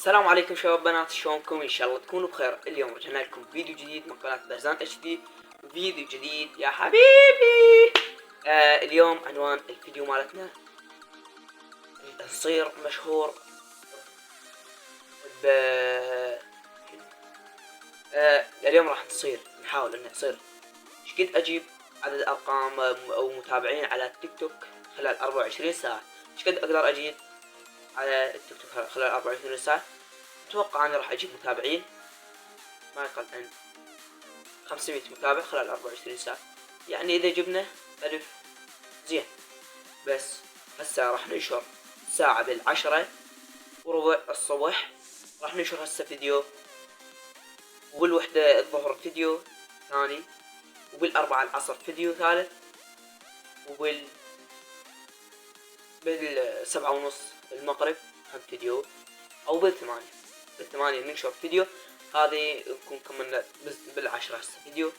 السلام عليكم شباب بنات، شلونكم؟ ان شاء الله تكونوا بخير. اليوم رجعنا لكم فيديو جديد من قناة برزان اتش دي. فيديو جديد يا حبيبي. اليوم عنوان الفيديو مالتنا نصير مشهور ب اليوم راح نحاول ان نصير شقد اجيب عدد ارقام او متابعين على التيك توك خلال 24 ساعة. شقد اقدر اجيب على التيك توك خلال 24 ساعة؟ اتوقع اني راح اجيب متابعين ما يقل عن 500 متابع خلال 24 ساعة. يعني إذا جبنا 1000 زين. بس هسه راح ننشر الساعة 10:15 الصبح، راح ننشر هسه فيديو، وبال1 الظهر فيديو ثاني، وبال4 العصر فيديو ثالث، بال7:30 المغرب هم فيديو، أو بال8 ننشر فيديو. هذه نكون كملنا بال10 هسه فيديو،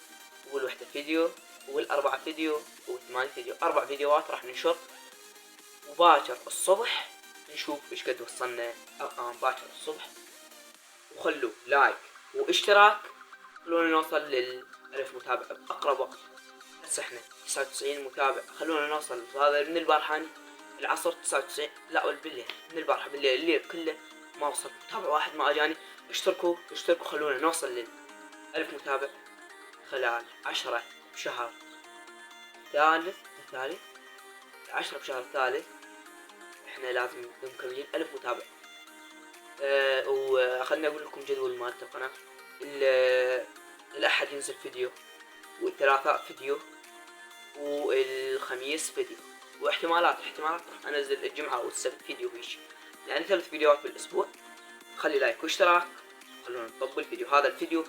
وبال1 فيديو، وبال4 فيديو، وبال8 فيديو. 4 فيديوهات راح ننشر، وباكر الصبح نشوف ايش قد وصلنا ارقام باكر الصبح. وخلوا لايك واشتراك، خلونا نوصل لل1000 متابع باقرب وقت. هسه احنا 99 متابع، خلونا نوصل. هذا من البارحة العصر 99، لا بالليل، من البارحة بالليل الليل كله ما وصل متابع واحد ما اجاني. اشتركوا خلونا نوصل لل1000 متابع خلال 10 بشهر ثالث 10 بشهر ثالث. احنا لازم نكون مكملين 1000 متابع. وخلنا اقول لكم جدول مالت القناة. الاحد ينزل فيديو، والثلاثاء فيديو، والخميس فيديو، واحتمالات راح انزل الجمعة والسبت فيديو هيش، يعني 3 فيديوهات بالاسبوع. خلي لايك واشتراك، خلونا نطبل الفيديو. هذا الفيديو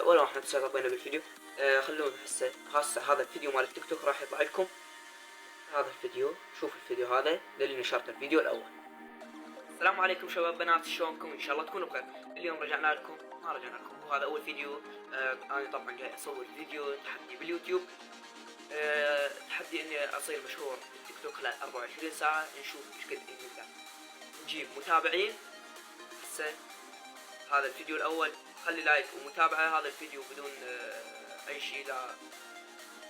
ولو احنا طبينا بالفيديو. خلونا هسه هذا الفيديو مال التيك توك راح يطلع لكم. هذا الفيديو، شوف الفيديو هذا للي نشرت الفيديو الاول. السلام عليكم شباب بنات، شلونكم؟ ان شاء الله تكونوا بخير. اليوم رجعنا لكم، وهذا اول فيديو. انا طبعا جاي اصور فيديو تحدي باليوتيوب. تحدي اني اصير مشهور بالتيك توك خلال 24 ساعة. نشوف ايش قد نجيب متابعين. هسه هذا الفيديو الاول، خلي لايك ومتابعة. هذا الفيديو بدون اي شيء، لا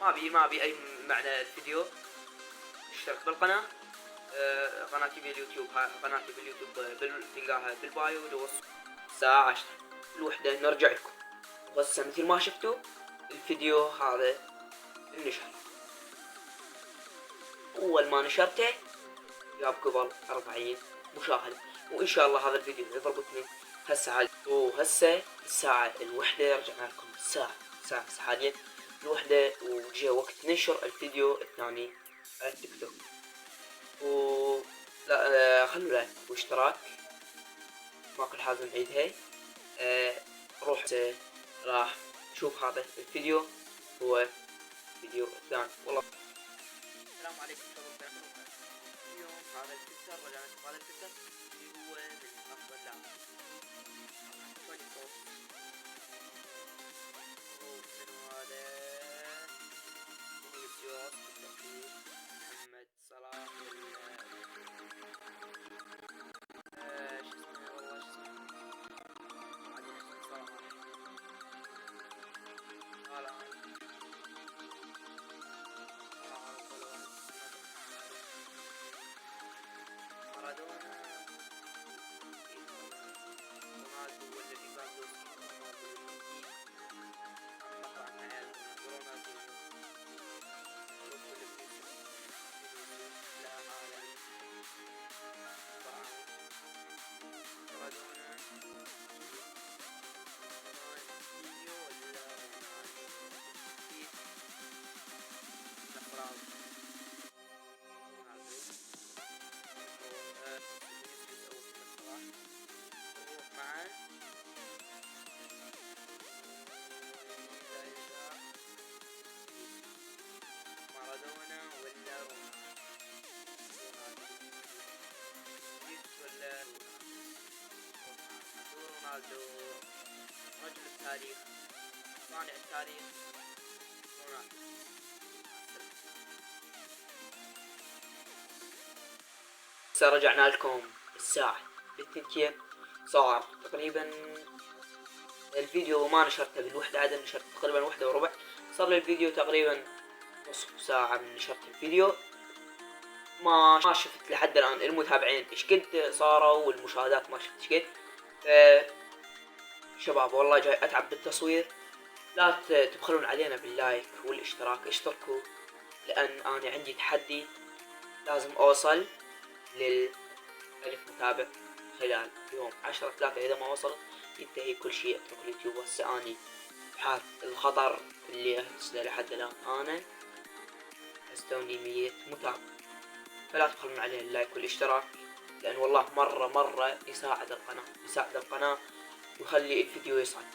ما بي اي معنى الفيديو. اشترك بالقناة. قناتي باليوتيوب، قناتي باليوتيوب تلقاها بالبايو. دوس الساعة 10 الوحدة نرجع لكم. وهسه مثل ما شفتوا الفيديو هذا النشر، اول ما نشرته جاب قبل 40 مشاهدة. وان شاء الله هذا الفيديو يضربكم هسه. وهسه الساعة الوحدة رجعنا لكم. الساعة حاليا الوحدة، وجاء وقت ننشر الفيديو الثاني على التيك توك. لا خلوا لايك واشتراك، ما كل حاجة نعيدها. روح راح شوف هذا الفيديو، هو فيديو الثاني. والله السلام عليكم شباب. اليوم هذا الفيلتر، رجعنا نشوف هذا الفيلتر اللي هو من افضل لاعب توني كروس. هذا فينيسيوس بالتأكيد، محمد صلاح، رونالدو، رجل التاريخ، صانع التاريخ، رونالدو. هسه رجعنا لكم الساعة بالتنكير. صار تقريبا الفيديو ما نشرته بالوحدة عدد، نشرت تقريبا 1:15. صار لي الفيديو تقريبا نصف ساعة من نشرت الفيديو. ما شفت لحد الآن المتابعين ايش قد صاروا والمشاهدات ما شفت ايش قد. شباب والله جاي اتعب بالتصوير، لا تبخلون علينا باللايك والاشتراك، اشتركوا لان انا عندي تحدي لازم اوصل لل1000 متابع خلال يوم 10/3. اذا ما وصلت ينتهي كل شيء، اترك اليوتيوب. هسه اني بحال الخطر اللي اهتسله لحد الان انا استوني 100 متابع، فلا تبخلون عليه اللايك والاشتراك لان والله مرة يساعد القناة ويخلي الفيديو يصعد.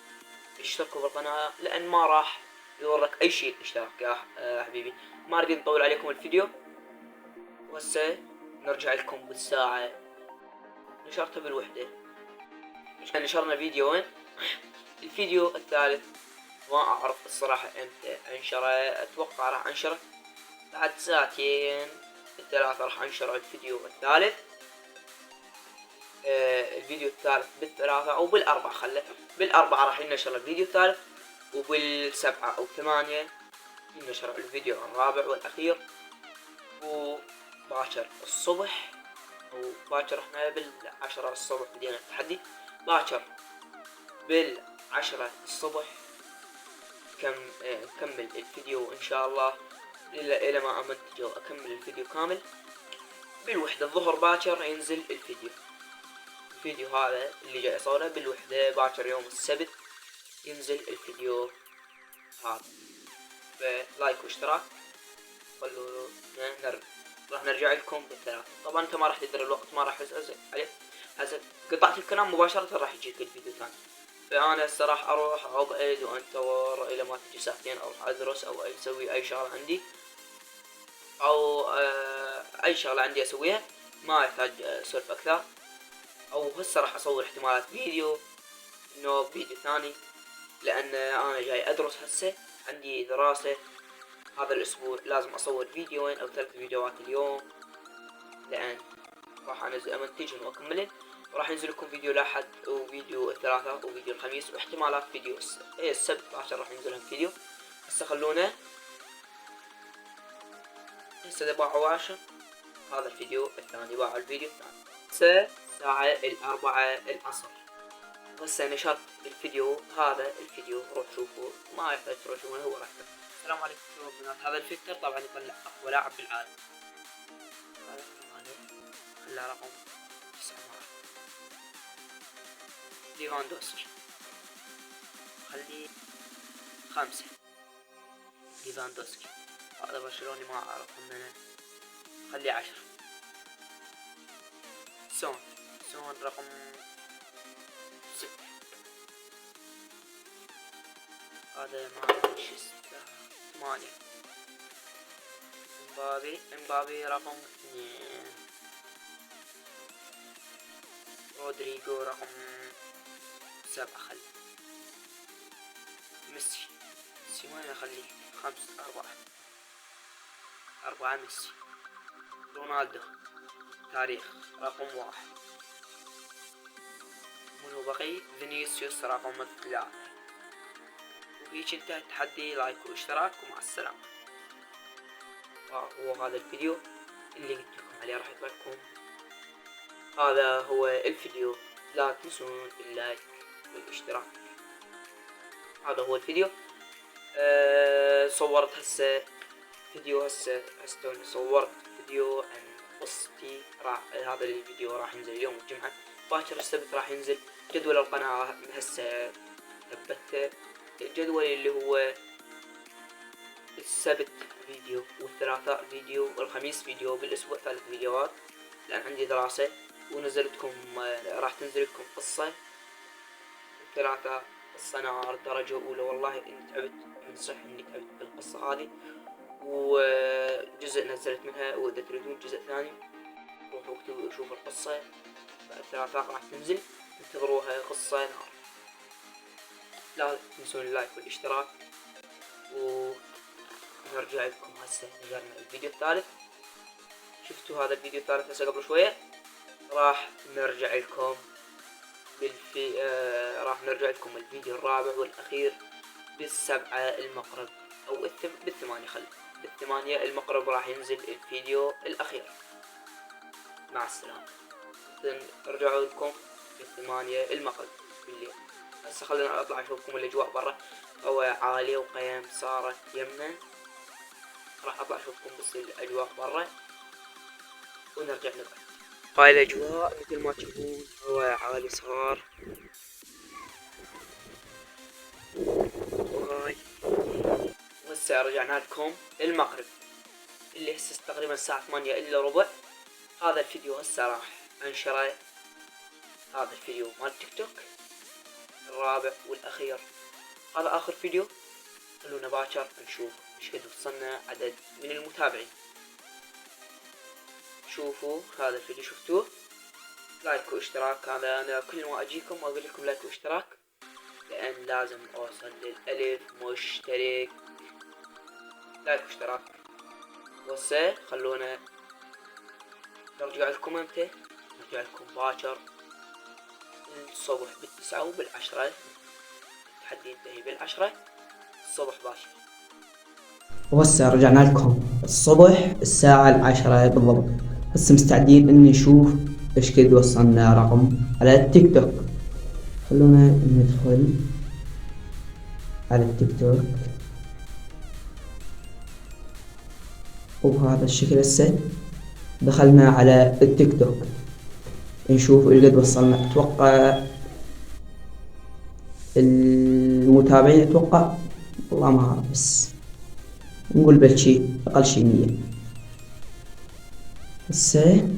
اشتركوا بالقناة لان ما راح يضرك اي شيء الاشتراك يا حبيبي. ما اريد نطول عليكم الفيديو، وهسه نرجع لكم بالساعة نشرته بالوحدة. نشرنا فيديوين، الفيديو الثالث ما اعرف الصراحة امتى انشره، اتوقع راح انشره بعد 2-3 راح انشر الفيديو الثالث. الفيديو الثالث بال3 او بال4، خله بال4 راح ينشر الفيديو الثالث، وبال7 او 8 ينشر الفيديو الرابع والاخير. وباكر الصبح او باكر احنا بال10 الصبح بدينا التحدي، باكر بال10 الصبح نكمل الفيديو ان شاء الله الى ما امنتج واكمل الفيديو كامل. بالوحدة الظهر باكر ينزل الفيديو هذا اللي جاي اصوره بالوحدة باكر يوم السبت ينزل الفيديو هذا. فلايك واشتراك، خلونا راح نرجع لكم بالثلاث. طبعا انت ما راح تدري الوقت، ما راح يزعزع عليك. هسه قطعت الكلام مباشرة راح يجيك الفيديو ثاني. فانا هسه راح اروح اقعد وانتظر الى ما تجي ساعتين، اروح ادرس او اسوي اي شغلة عندي، او اي شغلة عندي اسويها ما يحتاج اسولف اكثر. او هسه راح اصور احتمالات فيديو فيديو ثاني، لان انا جاي ادرس هسه عندي دراسة. هذا الاسبوع لازم اصور فيديوين او 3 فيديوهات اليوم، لان راح امنتجهم واكملهم. وراح ينزل لكم فيديو الاحد وفيديو الثلاثاء وفيديو الخميس، واحتمالات فيديو السبت عشان راح ينزل لهم فيديو. هسه خلونا هسه باعوا 10 هذا الفيديو الثاني، باعوا الفيديو الثاني هسه الساعة 4 العصر. هسه نشرت الفيديو هذا، الفيديو روح شوفوا، ما يحتاج تروح تشوفونه هو راح. السلام عليكم شباب بنات، هذا الفيكتور طبعا يطلع اقوى لاعب بالعالم. هذا رقم 9 ليفاندوسكي، خلي 5 ليفاندوسكي. هذا برشلوني ما اعرف منه، خلي 10. سون رقم 6. هذا ما ادري شو اسمه 8. امبابي رقم 2. رودريجو رقم 7 خلي. ميسي وين اخليه؟ 4 ميسي. رونالدو تاريخ رقم 1. منو بقي؟ فينيسيوس رقم 3. وهيك انتهى التحدي. لايك واشتراك ومع السلامة. وهذا الفيديو اللي قلت لكم عليه راح يطلع لكم. هذا هو الفيديو، لا تنسون اللايك والاشتراك. هذا هو الفيديو. صورت هسه فيديو صورت فيديو عن قصتي. هذا الفيديو راح ينزل يوم الجمعة، باكر السبت راح ينزل. جدول القناة هسه ثبته، الجدول اللي هو السبت فيديو والثلاثاء فيديو والخميس فيديو، بالاسبوع 3 فيديوهات لان عندي دراسة. ونزلتكم راح تنزل لكم قصة الثلاثاء، قصة نار درجة اولى. والله اني تعبت من صح اني تعبت بالقصة هذه، وجزء نزلت منها. واذا تريدون جزء ثاني روحوا اكتبوا شوفوا القصة. الثلاثاء راح تنزل، انتظروها قصة نار. لا تنسون اللايك والاشتراك. ونرجع لكم هسه نجرنا الفيديو الثالث. شفتوا هذا الفيديو الثالث هسه قبل شوية، راح نرجع لكم راح نرجع لكم الفيديو الرابع والأخير بالسبعة المقرب أو بالثمانية. بالثمانية المقرب راح ينزل الفيديو الأخير. مع السلامة. ارجعوا لكم بالثمانية المقرب بالليل. هسه خلينا اطلع اشوفكم الاجواء برا. هواء عالية وقيم صارت يمنا. راح اطلع اشوفكم بس الاجواء برا ونرجع نقعد. هاي الاجواء مثل ما تشوفون هواء عالي صار. وهاي وهسه رجعنا لكم المغرب اللي هسه تقريبا الساعة 8 الا ربع. هذا الفيديو هسه راح انشره. هذا الفيديو مال تيك توك الرابع والاخير. هذا اخر فيديو. خلونا باكر نشوف ايش قد وصلنا عدد من المتابعين. شوفوا هذا الفيديو شفتوه. لايك واشتراك. هذا انا كل ما اجيكم واقول لكم لايك واشتراك لان لازم اوصل للالف مشترك. لايك واشتراك. وهسه خلونا نرجع لكم امتى. نرجع لكم باكر الصبح بالتسعة وبالعشرة. التحدي ينتهي بالعشرة الصبح باكر. وهسه رجعنا لكم الصبح الساعة 10 بالضبط. هسه مستعدين ان نشوف ايش قد وصلنا رقم على التيك توك. خلونا ندخل على التيك توك وبهذا الشكل. هسه دخلنا على التيك توك نشوف ايش قد وصلنا. اتوقع المتابعين اتوقع والله ما اعرف بس نقول بلشي اقل شي 100. هسه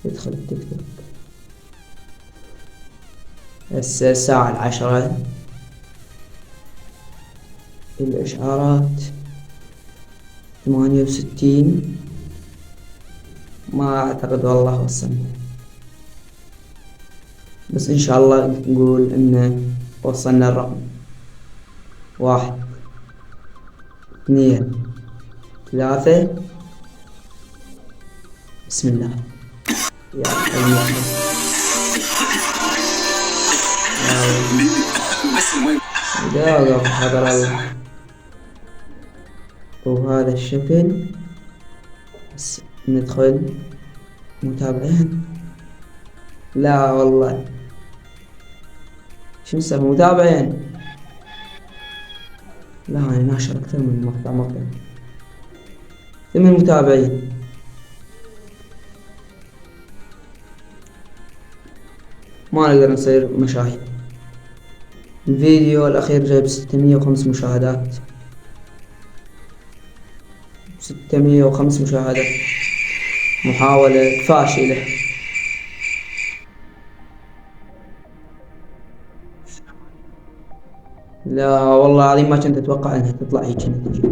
ندخل التيك توك. هسه الساعة 10. الاشعارات 68. ما اعتقد والله وصلنا بس ان شاء الله نقول ان وصلنا الرقم. 1 2 3. بسم الله. يا داقة حضر الله. وبهذا الشكل بس ندخل متابعين. لا والله شو نسوي متابعين. لا أنا ناشر أكثر من مقطع 8 متابعين. ما نقدر نصير مشاهير. الفيديو الأخير جايب 605 مشاهدات. 605 مشاهدات. محاولة فاشلة. لا والله العظيم ما كنت اتوقع انها تطلع هيك النتيجة.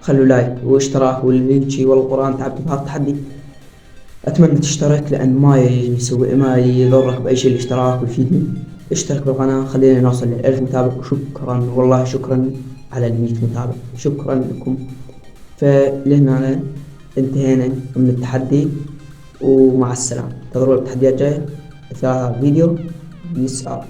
خلوا لايك واشتراك والهيجي والقرآن تعبت بهذا التحدي. اتمنى تشترك لان ما يضرك باي شيء الاشتراك ويفيدني. اشترك بالقناة خلينا نوصل ل1000 متابع. وشكرا والله شكرا على 100 متابع. شكرا لكم. فلهنا انتهينا من التحدي ومع السلامة. انتظروا التحديات جاية. 3 فيديو. بيس اوت.